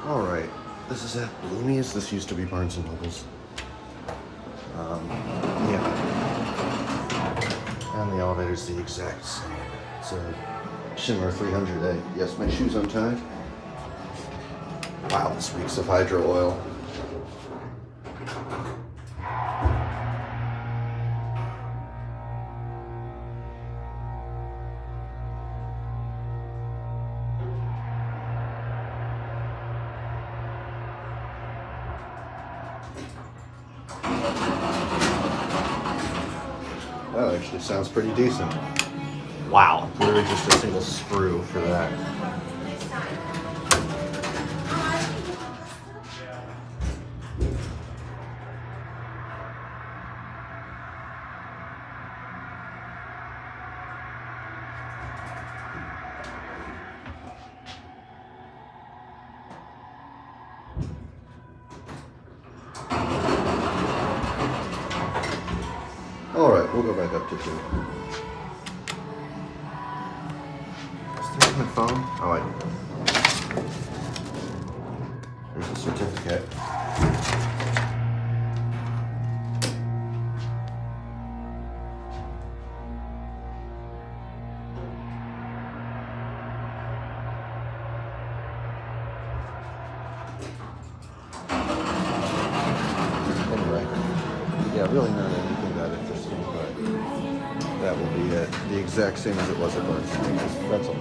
Alright, this is at Bloomie's. This used to be Barnes & Noble's. Yeah. And the elevator's the exact same. It's a Schindler 300A. Yes, my shoe's untied. Wow, this reeks of hydro oil. That actually sounds pretty decent. Wow, literally just a single screw for that. Alright, we'll go back up to 2. Is my phone? Oh, I do. There's the certificate. Anyway, yeah, really not anything that interesting, but that will be it. The exact same as it was at Barnes & Noble's. That's all.